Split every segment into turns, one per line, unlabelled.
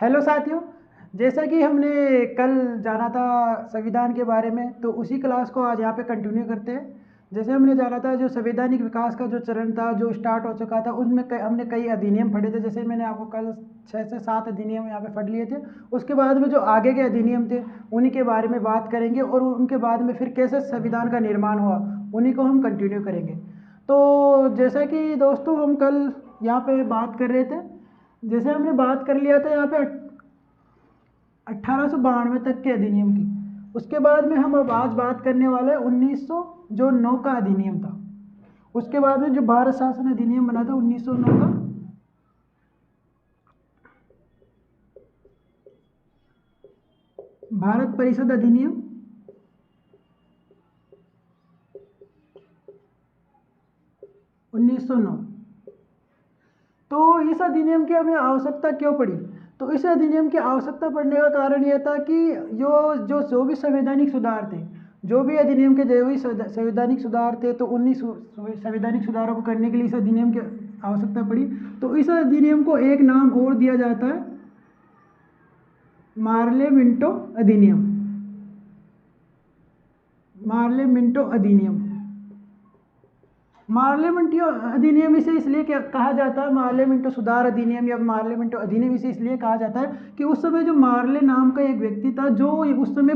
Hello साथियों, जैसा कि हमने कल जाना था संविधान के बारे में, तो उसी क्लास को आज यहाँ पे कंटिन्यू करते हैं। जैसे हमने जाना था, जो संवैधानिक विकास का जो चरण था, जो स्टार्ट हो चुका था, उनमें हमने कई अधिनियम पढ़े थे। जैसे मैंने आपको कल 6 से 7 अधिनियम यहाँ पे पढ़ लिए थे। उसके बाद में जो आगे के अधिनियम थे, उन्हीं के बारे में बात करेंगे, और उनके बाद में फिर कैसे संविधान का निर्माण हुआ, उन्हीं को हम कंटिन्यू करेंगे। तो जैसा कि दोस्तों हम कल यहाँ पे बात कर रहे थे, जैसे हमने बात कर लिया था यहाँ पे 1892 तक के अधिनियम की। उसके बाद में हम अब आज बात करने वाले हैं 1900 जो 9 का अधिनियम था। उसके बाद में जो भारत शासन अधिनियम बना था 1909 का, भारत परिषद अधिनियम 1909। तो इस अधिनियम की हमें आवश्यकता क्यों पड़ी? तो इस अधिनियम की आवश्यकता पड़ने का कारण यह था कि जो भी संवैधानिक सुधार थे, जो भी अधिनियम के जो भी संवैधानिक सुधार थे, तो उन्हीं संवैधानिक सुधारों को करने के लिए इस अधिनियम की आवश्यकता पड़ी। तो इस अधिनियम को एक नाम और दिया जाता है, मार्ले मिंटो अधिनियम। मार्ले मिंटो अधिनियम, मार्ले मिंटो अधिनियम इसे इसलिए कहा जाता है, मार्ले मिंटो सुधार अधिनियम या मार्ले मिंटो अधिनियम इसे इसलिए कहा जाता है कि उस समय जो मार्ले नाम का एक व्यक्ति था, जो उस समय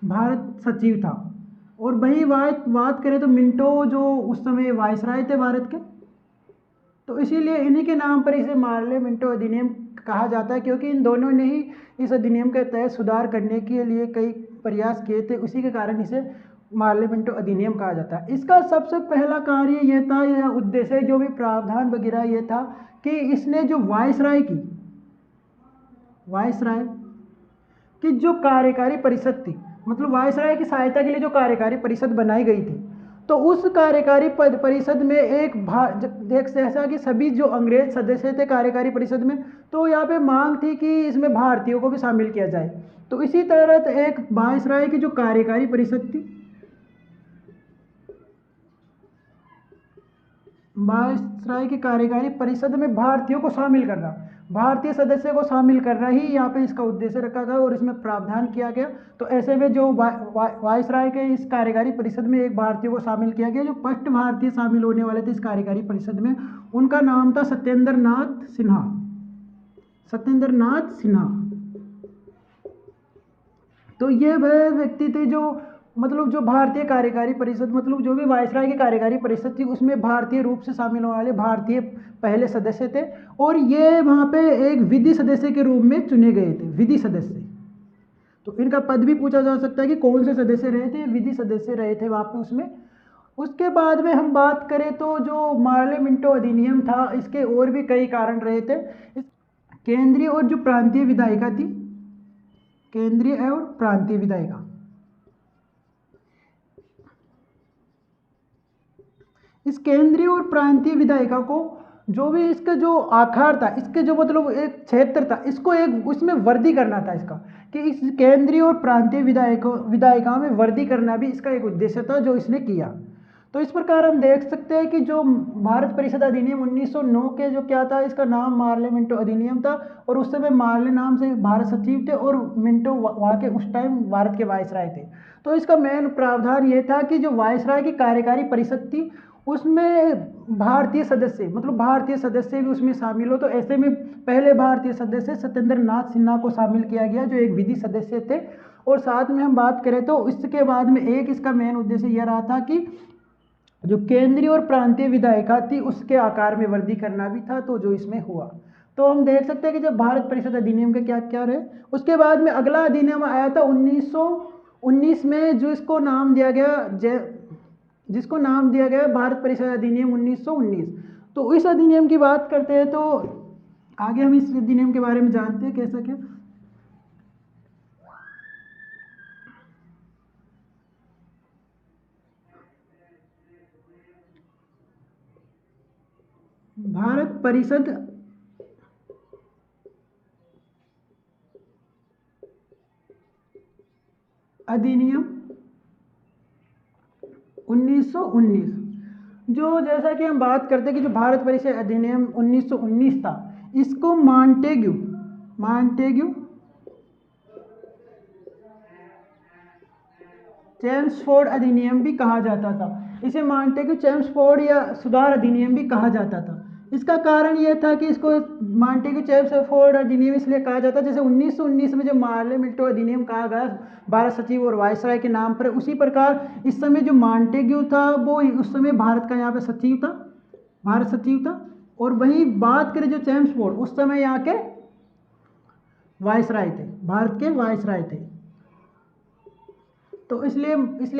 भारत सचिव था। और वही बात करें तो मिंटो जो उस समय वायसराय थे भारत के, तो इसीलिए इन्हीं के नाम पर इसे मार्ले मिंटो अधिनियम कहा जाता है, क्योंकि इन दोनों ने ही इस अधिनियम के तहत सुधार करने के लिए कई प्रयास किए थे। उसी के कारण इसे मार्ले मिंटो अधिनियम कहा जाता है। इसका सबसे पहला कार्य यह था, यह उद्देश्य, जो भी प्रावधान वगैरह ये था कि इसने जो वायसराय की जो कार्यकारी परिषद थी, मतलब वायसराय की सहायता के लिए जो कार्यकारी परिषद बनाई गई थी, तो उस कार्यकारी परिषद में एक ऐसा कि सभी जो अंग्रेज सदस्य थे कार्यकारी परिषद में, तो यहाँ पे मांग थी कि इसमें भारतीयों को भी शामिल किया जाए। तो इसी तरह एक वायसराय की जो कार्यकारी परिषद थी, वायसराय की कार्यकारी परिषद में भारतीयों को शामिल करना, भारतीय सदस्य को शामिल करना ही यहाँ पे इसका उद्देश्य रखा गया और इसमें प्रावधान किया गया। तो ऐसे में जो वायसराय के इस कार्यकारी परिषद में एक भारतीय को शामिल किया गया। जो फर्स्ट भारतीय शामिल होने वाले थे इस कार्यकारी परिषद में, उनका नाम था सत्येंद्र नाथ सिन्हा। सत्येंद्र नाथ सिन्हा, तो ये वह व्यक्ति थे जो मतलब जो भारतीय कार्यकारी परिषद, मतलब जो भी वायसराय की कार्यकारी परिषद थी, उसमें भारतीय रूप से शामिल होने वाले भारतीय पहले सदस्य थे। और ये वहाँ पे एक विधि सदस्य के रूप में चुने गए थे, विधि सदस्य। तो इनका पद भी पूछा जा सकता है कि कौन से सदस्य रहे थे, विधि सदस्य रहे थे वहाँ पे उसमें। उसके बाद में हम बात करें तो जो मार्ले मिंटो अधिनियम था, इसके और भी कई कारण रहे थे। केंद्रीय और जो प्रांतीय विधायिका थी, केंद्रीय और प्रांतीय विधायिका, इस केंद्रीय और प्रांतीय विधायिका को जो भी इसका जो आकार था, इसके जो मतलब एक क्षेत्र था, इसको एक उसमें वृद्धि करना था इसका, कि इस केंद्रीय और प्रांतीय विधायिकाओं में वृद्धि करना भी इसका एक उद्देश्य था जो इसने किया। तो इस प्रकार हम देख सकते हैं कि जो भारत परिषद अधिनियम 1909 के जो क्या था, इसका नाम मार्ले मिंटो अधिनियम था। और उस समय मार्ले नाम से भारत सचिव थे और मिंटो वहाँ के उस टाइम भारत के वायसराय थे। तो इसका मेन प्रावधान ये था कि जो वायसराय की कार्यकारी परिषद थी, उसमें भारतीय सदस्य, मतलब भारतीय सदस्य भी उसमें शामिल हो। तो ऐसे में पहले भारतीय सदस्य सत्येंद्र नाथ सिन्हा को शामिल किया गया, जो एक विधि सदस्य थे। और साथ में हम बात करें तो इसके बाद में एक इसका मेन उद्देश्य यह रहा था कि जो केंद्रीय और प्रांतीय विधायिका थी, उसके आकार में वृद्धि करना भी था, तो जो इसमें हुआ। तो हम देख सकते हैं कि जब भारत परिषद अधिनियम के क्या क्या रहे। उसके बाद में अगला अधिनियम आया था 1919 में, जो इसको नाम दिया गया जिसको नाम दिया गया भारत परिषद अधिनियम 1919। तो इस अधिनियम की बात करते हैं तो आगे हम इस अधिनियम के बारे में जानते हैं कैसा क्या। भारत परिषद अधिनियम 1919, जो जैसा कि हम बात करते हैं कि जो भारत परिषद अधिनियम 1919 था, इसको मॉन्टेग्यू चेम्सफोर्ड अधिनियम भी कहा जाता था। इसे मॉन्टेग्यू चेम्सफोर्ड या सुधार अधिनियम भी कहा जाता था। इसका कारण यह था कि इसको मॉन्टेग्यू चेम्सफोर्ड अधिनियम इसलिए कहा जाता है, जैसे 1919 में जो मार्ले-मिल्टो अधिनियम कहा गया भारत सचिव और वायसराय के नाम पर, उसी प्रकार इस समय जो मॉन्टेग्यू था वो उस समय भारत का यहाँ पे सचिव था, भारत सचिव था। और वहीं बात करें जो चेम्सफोर्ड, उस समय यहाँ के वायसराय थे, भारत के वायसराय थे। तो इसलिए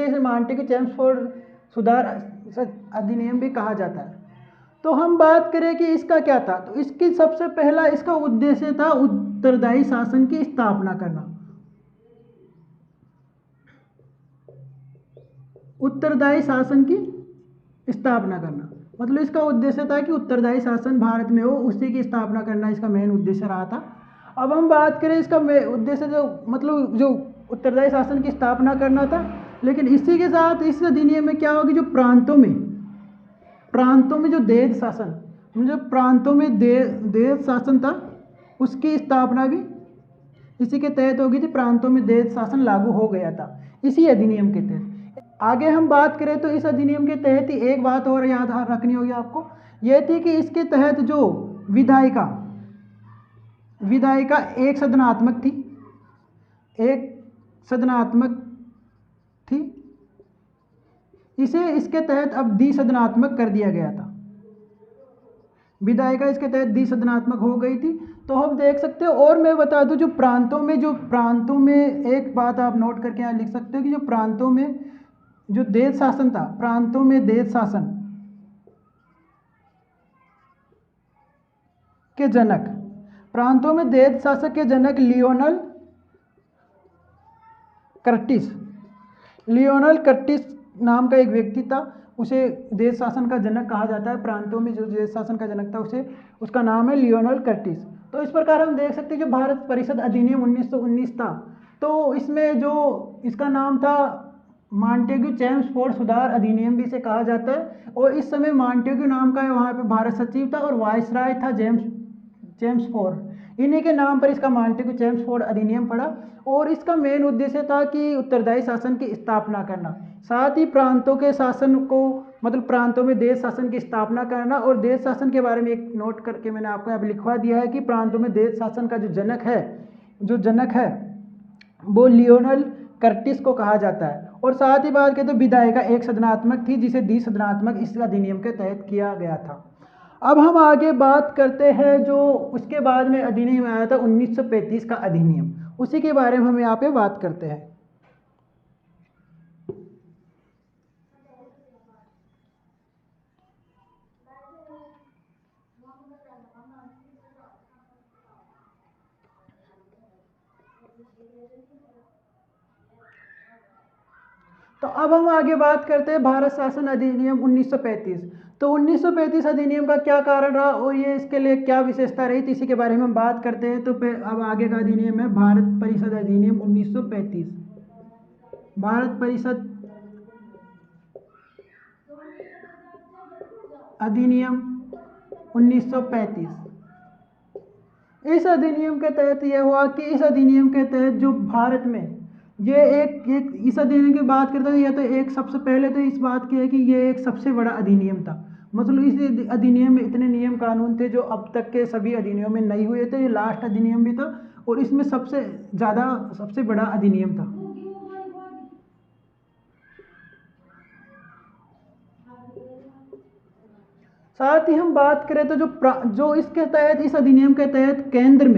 इसे मॉन्टेग्यू चेम्सफोर्ड सुधार अधिनियम भी कहा जाता है। तो हम बात करें कि इसका क्या था, तो इसकी सबसे पहला इसका उद्देश्य था उत्तरदायी शासन की स्थापना करना। उत्तरदायी शासन की स्थापना करना मतलब इसका उद्देश्य था कि उत्तरदायी शासन भारत में हो, उसी की स्थापना करना इसका मेन उद्देश्य रहा था। अब हम बात करें इसका उद्देश्य जो मतलब जो उत्तरदायी शासन की स्थापना करना था, लेकिन इसी के साथ इस अधिनियम में क्या होगी, जो प्रांतों में जो देश शासन, जो प्रांतों में देश शासन था उसकी स्थापना भी इसी के तहत होगी थी। प्रांतों में देश शासन लागू हो गया था इसी अधिनियम के तहत। आगे हम बात करें तो इस अधिनियम के तहत ही एक बात और याद रखनी होगी आपको, यह थी कि इसके तहत जो विधायिका एक सदनात्मक थी, इसे इसके तहत अब द्विसदनात्मक कर दिया गया था। विधायिका इसके तहत द्विसदनात्मक हो गई थी। तो हम देख सकते हो, और मैं बता दूं जो प्रांतों में एक बात आप नोट करके यहाँ लिख सकते हो कि जो प्रांतों में जो देश शासन था, प्रांतों में देश शासन के जनक लियोनल कर्टिस नाम का एक व्यक्ति था। उसे देश शासन का जनक कहा जाता है। प्रांतों में जो देश शासन का जनक था उसका नाम है लियोनल कर्टिस। तो इस प्रकार हम देख सकते हैं जो भारत परिषद अधिनियम 1919 था, तो इसमें जो इसका नाम था मॉन्टेग्यू चेम्सफोर्ड सुधार अधिनियम भी इसे कहा जाता है। और इस समय मॉन्टेग्यू नाम का वहाँ पे भारत सचिव था और वायसराय था चेम्सफोर्ड। इन्हीं के नाम पर इसका मॉन्टेग्यू चेम्सफोर्ड अधिनियम पड़ा। और इसका मेन उद्देश्य था कि उत्तरदायी शासन की स्थापना करना, साथ ही प्रांतों के शासन को मतलब प्रांतों में देश शासन की स्थापना करना। और देश शासन के बारे में एक नोट करके मैंने आपको यहाँ पे लिखवा दिया है कि प्रांतों में देश शासन का जो जनक है वो लियोनल कर्टिस को कहा जाता है। और साथ ही बात करें तो विधायिका एक सदनात्मक थी, जिसे द्विसदनात्मक इस अधिनियम के तहत किया गया था। अब हम आगे बात करते हैं जो उसके बाद में अधिनियम आया था 1935 का अधिनियम, उसी के बारे में हम यहाँ पे बात करते हैं। तो अब हम आगे बात करते हैं भारत शासन अधिनियम 1935। तो 1935 अधिनियम का क्या कारण रहा और ये इसके लिए क्या विशेषता रही थी, इसी के बारे में हम बात करते हैं। तो अब आगे का अधिनियम है भारत परिषद अधिनियम 1935। भारत परिषद अधिनियम 1935। इस अधिनियम के तहत यह हुआ कि इस अधिनियम के तहत जो भारत में ये एक इस अधिनियम की बात करते हैं, यह तो एक सबसे पहले तो इस बात की है कि ये एक सबसे बड़ा अधिनियम था। मतलब इस अधिनियम में इतने नियम कानून थे जो अब तक के सभी अधिनियम में नहीं हुए थे। ये लास्ट अधिनियम भी था और इसमें सबसे बड़ा अधिनियम था। साथ ही हम बात करें तो जो इसके तहत इस अधिनियम के तहत केंद्र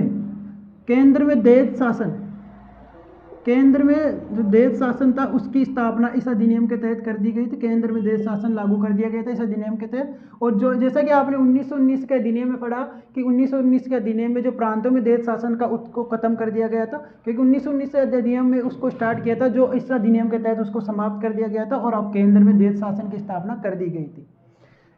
में जो देश शासन था उसकी स्थापना इस अधिनियम के तहत कर दी गई थी। केंद्र में देश शासन लागू कर दिया गया था इस अधिनियम के तहत। और जो जैसा कि आपने 1919 के अधिनियम में पढ़ा कि 1919 के अधिनियम में जो प्रांतों में देश शासन का उसको खत्म कर दिया गया था, क्योंकि 1919 के अधिनियम में उसको स्टार्ट किया था, जो इस अधिनियम के तहत उसको समाप्त कर दिया गया था और अब केंद्र में देश शासन की स्थापना कर दी गई थी।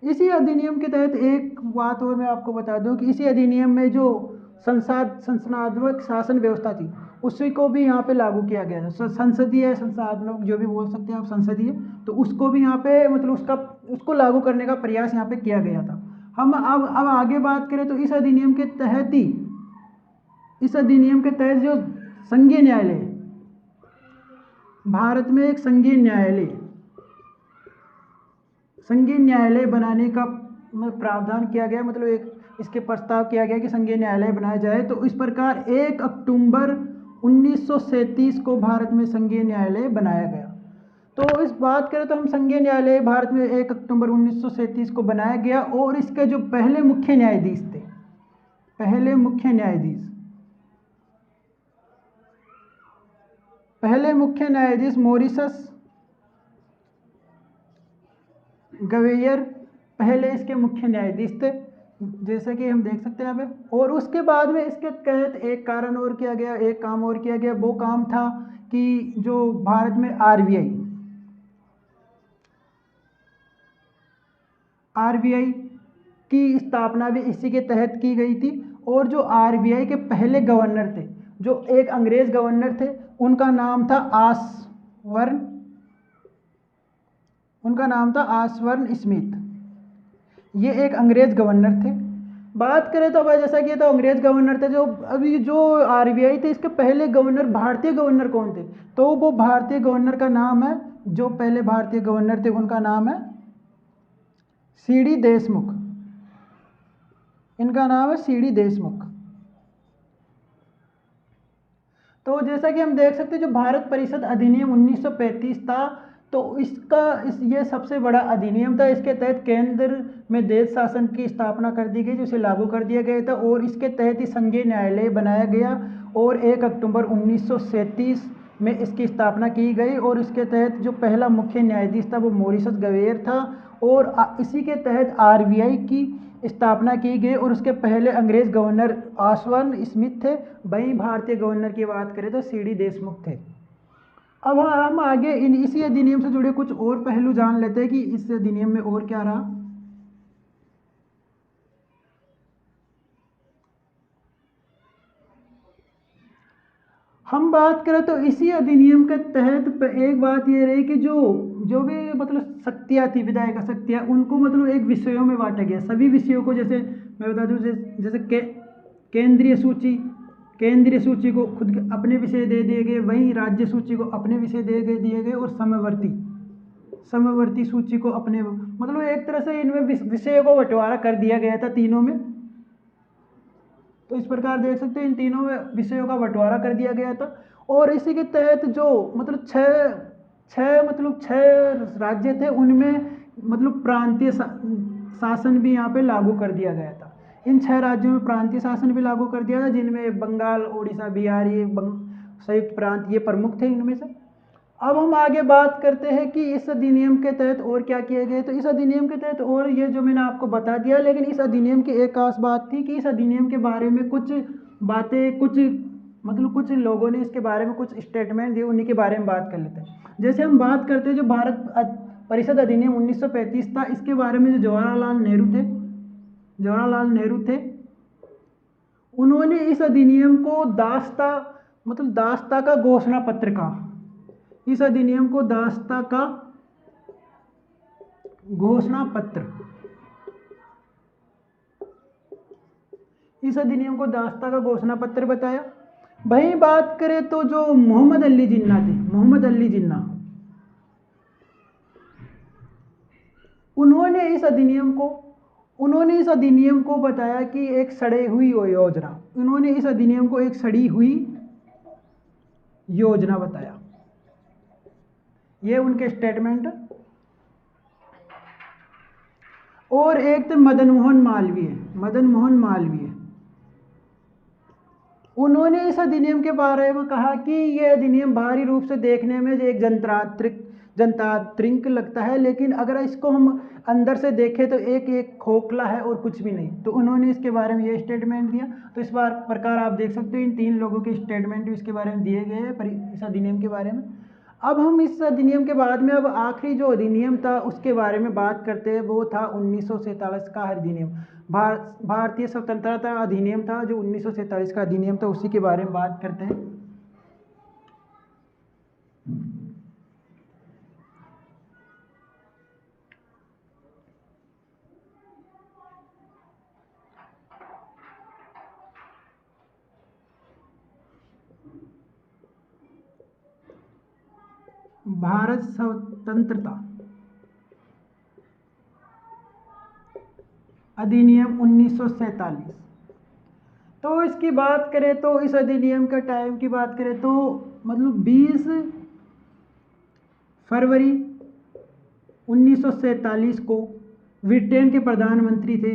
इसी अधिनियम के तहत एक बात और मैं आपको बता दूं कि इसी अधिनियम में जो संसदीय शासन व्यवस्था थी उसी को भी यहाँ पे लागू किया गया था। संसदीय संसाधनों जो भी बोल सकते हैं आप, संसदीय, तो उसको भी यहाँ पे मतलब उसको लागू करने का प्रयास यहाँ पे किया गया था। हम अब आगे बात करें तो इस अधिनियम के तहत ही इस अधिनियम के तहत जो संघीय न्यायालय, भारत में एक संघीय न्यायालय बनाने का प्रावधान किया गया, मतलब एक इसके प्रस्ताव किया गया कि संघीय न्यायालय बनाया जाए। तो इस प्रकार 1 अक्टूबर 1937 को भारत में संघीय न्यायालय बनाया गया। तो इस बात करें तो हम संघीय न्यायालय भारत में 1 अक्टूबर 1937 को बनाया गया। और इसके जो पहले मुख्य न्यायाधीश थे, पहले मुख्य न्यायाधीश मॉरिशस गवेयर पहले इसके मुख्य न्यायाधीश थे, जैसे कि हम देख सकते हैं यहाँ पे। और उसके बाद में इसके तहत एक काम और किया गया, वो काम था कि जो भारत में आरबीआई की स्थापना भी इसी के तहत की गई थी। और जो आरबीआई के पहले गवर्नर थे, जो एक अंग्रेज गवर्नर थे, उनका नाम था आसवर्न स्मिथ। ये एक अंग्रेज गवर्नर थे। बात करें तो अब जैसा कि तो अंग्रेज गवर्नर थे, जो अभी जो आरबीआई थे इसके पहले गवर्नर, भारतीय गवर्नर कौन थे? तो वो भारतीय गवर्नर का नाम है, जो पहले भारतीय गवर्नर थे उनका नाम है सीडी देशमुख। इनका नाम है सीडी देशमुख। तो जैसा कि हम देख सकते हैं, जो भारत परिषद अधिनियम 1935 था, तो ये सबसे बड़ा अधिनियम था। इसके तहत केंद्र में देश शासन की स्थापना कर दी गई, जिसे लागू कर दिया गया था। और इसके तहत ही संघीय न्यायालय बनाया गया और 1 अक्टूबर 1937 में इसकी स्थापना की गई। और इसके तहत जो पहला मुख्य न्यायाधीश था वो मॉरिशस गवेयर था। और इसी के तहत आरबीआई की स्थापना की गई। और उसके पहले अंग्रेज गवर्नर आसवर्न स्मिथ थे। वहीं भारतीय गवर्नर की बात करें तो सीडी देशमुख थे। अब हम आगे इसी अधिनियम से जुड़े कुछ और पहलू जान लेते हैं कि इस अधिनियम में और क्या रहा। हम बात करें तो इसी अधिनियम के तहत एक बात ये रही कि जो भी मतलब शक्तियाँ थी, विधायिका शक्तियाँ, उनको मतलब एक विषयों में बांटा गया। सभी विषयों को, जैसे मैं बता दूं, जैसे केंद्रीय सूची को खुद अपने विषय दे दिए गए, वहीं राज्य सूची को अपने विषय दिए गए, और समवर्ती सूची को अपने, मतलब एक तरह से इनमें विषयों को बंटवारा कर दिया गया था तीनों में। तो इस प्रकार देख सकते हैं इन तीनों में विषयों का बंटवारा कर दिया गया था। और इसी के तहत जो मतलब छह राज्य थे, उनमें मतलब प्रांतीय शासन भी यहाँ पे लागू कर दिया गया था। इन 6 राज्यों में प्रांतीय शासन भी लागू कर दिया था, जिनमें बंगाल, उड़ीसा, बिहार, ये संयुक्त प्रांत ये प्रमुख थे इनमें से। अब हम आगे बात करते हैं कि इस अधिनियम के तहत और क्या किए गए। तो इस अधिनियम के तहत और ये जो मैंने आपको बता दिया, लेकिन इस अधिनियम की एक खास बात थी कि इस अधिनियम के बारे में कुछ बातें, कुछ लोगों ने इसके बारे में कुछ स्टेटमेंट दिए, उन्हीं के बारे में बात कर लेते हैं। जैसे हम बात करते हैं जो भारत परिषद अधिनियम 1935 था, इसके बारे में जो जवाहरलाल नेहरू थे, उन्होंने इस अधिनियम को दास्ता का घोषणा पत्र कहा। इस अधिनियम को दास्ता का घोषणा पत्र बताया। वहीं बात करें तो जो मोहम्मद अली जिन्ना, उन्होंने इस अधिनियम को बताया कि एक सड़ी हुई योजना, उन्होंने इस अधिनियम को एक सड़ी हुई योजना बताया। ये उनके स्टेटमेंट। और एक थे मदन मोहन मालवीय, उन्होंने इस अधिनियम के बारे में कहा कि यह अधिनियम बाहरी रूप से देखने में एक जनतांत्रिक लगता है, लेकिन अगर इसको हम अंदर से देखें तो एक खोखला है और कुछ भी नहीं। तो उन्होंने इसके बारे में ये स्टेटमेंट दिया। तो इस प्रकार आप देख सकते हो इन 3 लोगों के स्टेटमेंट भी इसके बारे में दिए गए हैं इस अधिनियम के बारे में। अब हम इस अधिनियम के बाद में अब आखिरी जो अधिनियम था उसके बारे में बात करते हैं, वो था 1947 का अधिनियम। भारतीय स्वतंत्रता अधिनियम था, जो 1947 का अधिनियम था, उसी के बारे में बात करते हैं। भारत स्वतंत्रता अधिनियम 1947। तो इसकी बात करें तो इस अधिनियम का टाइम की बात करें तो मतलब 20 फरवरी 1947 को ब्रिटेन के प्रधानमंत्री थे,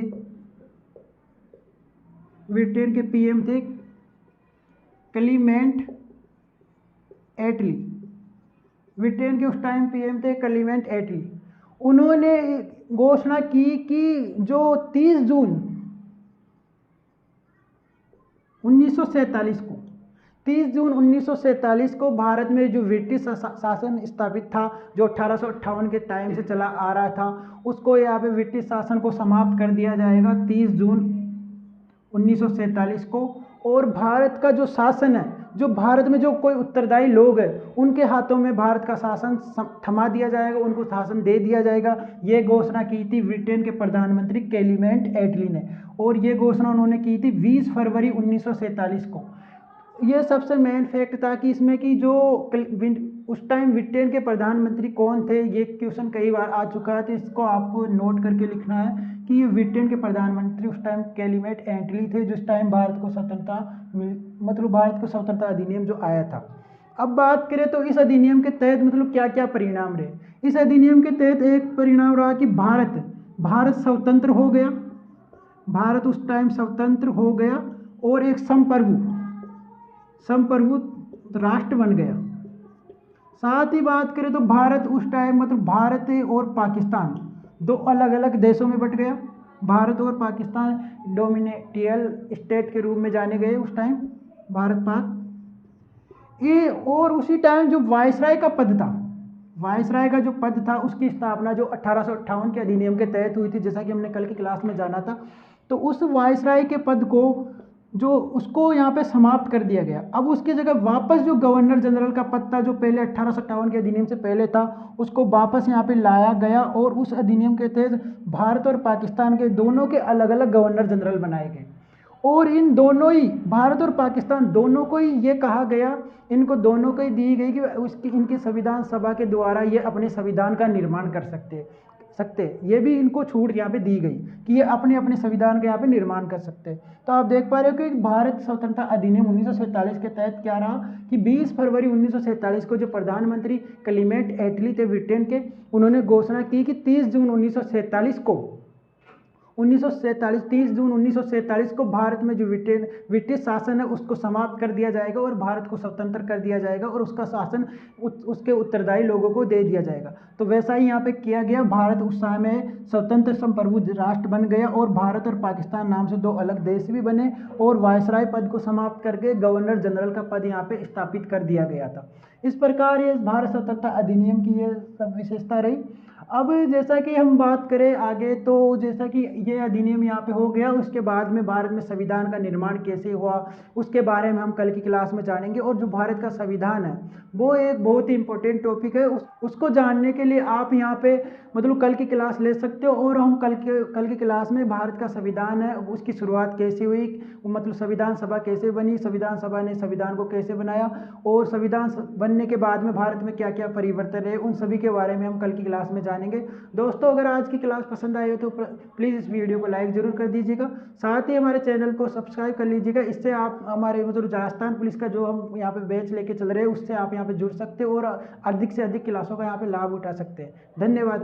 ब्रिटेन के पीएम थे क्लीमेंट एटली। ब्रिटेन के उस टाइम पीएम थे क्लीमेंट एटली। उन्होंने घोषणा की कि जो 30 जून 1947 को 30 जून 1947 को भारत में जो ब्रिटिश शासन स्थापित था, जो 1858 के टाइम से चला आ रहा था, उसको यहाँ पे ब्रिटिश शासन को समाप्त कर दिया जाएगा 30 जून 1947 को। और भारत का जो शासन है, जो भारत में जो कोई उत्तरदायी लोग हैं, उनके हाथों में भारत का शासन थमा दिया जाएगा, उनको शासन दे दिया जाएगा। ये घोषणा की थी ब्रिटेन के प्रधानमंत्री क्लीमेंट एटली ने, और ये घोषणा उन्होंने की थी 20 फरवरी 1947 को। ये सबसे मेन फैक्ट था कि इसमें कि जो उस टाइम ब्रिटेन के प्रधानमंत्री कौन थे, ये क्वेश्चन कई बार आ चुका है, तो इसको आपको नोट करके लिखना है कि ये ब्रिटेन के प्रधानमंत्री उस टाइम क्लीमेंट एटली थे, जिस टाइम भारत को स्वतंत्रता मतलब भारत को स्वतंत्रता अधिनियम जो आया था। अब बात करें तो इस अधिनियम के तहत मतलब क्या क्या परिणाम रहे। इस अधिनियम के तहत एक परिणाम रहा कि भारत स्वतंत्र हो गया, भारत उस टाइम स्वतंत्र हो गया और एक संप्रभु राष्ट्र बन गया। साथ ही बात करें तो भारत उस टाइम मतलब भारत और पाकिस्तान दो अलग अलग देशों में बट गया। भारत और पाकिस्तान डोमिनेटियल स्टेट के रूप में जाने गए उस टाइम, भारत पाक ये। और उसी टाइम जो वायसराय का पद था, वायसराय का जो पद था, उसकी स्थापना जो 1858 के अधिनियम के तहत हुई थी, जैसा कि हमने कल की क्लास में जाना था। तो उस वायसराय के पद को जो उसको यहाँ पे समाप्त कर दिया गया। अब उसकी जगह वापस जो गवर्नर जनरल का पद था, जो पहले 1857 के अधिनियम से पहले था, उसको वापस यहाँ पे लाया गया और उस अधिनियम के तहत भारत और पाकिस्तान के दोनों के अलग अलग गवर्नर जनरल बनाए गए। और इन दोनों ही भारत और पाकिस्तान दोनों को ही ये कहा गया, इनको दोनों को ही दी गई कि उसकी इनकी संविधान सभा के द्वारा ये अपने संविधान का निर्माण कर सकते। ये भी इनको छूट यहाँ पे दी गई कि ये अपने अपने संविधान का यहाँ पे निर्माण कर सकते हैं। तो आप देख पा रहे हो कि भारत स्वतंत्रता अधिनियम 1947 के तहत क्या रहा कि 20 फरवरी 1947 को जो प्रधानमंत्री क्लीमेंट एटली थे ब्रिटेन के, उन्होंने घोषणा की कि 30 जून 1947 को 30 जून 1947 को भारत में जो ब्रिटिश शासन है उसको समाप्त कर दिया जाएगा और भारत को स्वतंत्र कर दिया जाएगा और उसका शासन उसके उत्तरदायी लोगों को दे दिया जाएगा। तो वैसा ही यहाँ पे किया गया। भारत उस समय स्वतंत्र संप्रभु राष्ट्र बन गया और भारत और पाकिस्तान नाम से दो अलग देश भी बने और वायसराय पद को समाप्त करके गवर्नर जनरल का पद यहाँ पे स्थापित कर दिया गया था। इस प्रकार ये भारत स्वतंत्रता अधिनियम की ये सब विशेषता रही। अब जैसा कि हम बात करें आगे, तो जैसा कि ये अधिनियम यहाँ पे हो गया, उसके बाद में भारत में संविधान का निर्माण कैसे हुआ उसके बारे में हम कल की क्लास में जानेंगे। और जो भारत का संविधान है वो एक बहुत ही इंपॉर्टेंट टॉपिक है, उसको जानने के लिए आप यहाँ पे मतलब कल की क्लास ले सकते हो। और हम कल की क्लास में भारत का संविधान है उसकी शुरुआत कैसे हुई, मतलब संविधान सभा कैसे बनी, संविधान सभा ने संविधान को कैसे बनाया और संविधान बनने के बाद में भारत में क्या क्या परिवर्तन रहे, उन सभी के बारे में हम कल की क्लास में जानेंगे। दोस्तों, अगर आज की क्लास पसंद आई हो तो प्लीज़ इस वीडियो को लाइक ज़रूर कर दीजिएगा, साथ ही हमारे चैनल को सब्सक्राइब कर लीजिएगा। इससे आप हमारे मतलब राजस्थान पुलिस का जो हम यहाँ पे बैच लेके चल रहे हैं उससे आप यहाँ पे जुड़ सकते हो और अधिक से अधिक क्लासों का यहाँ पे लाभ उठा सकते हैं। धन्यवाद।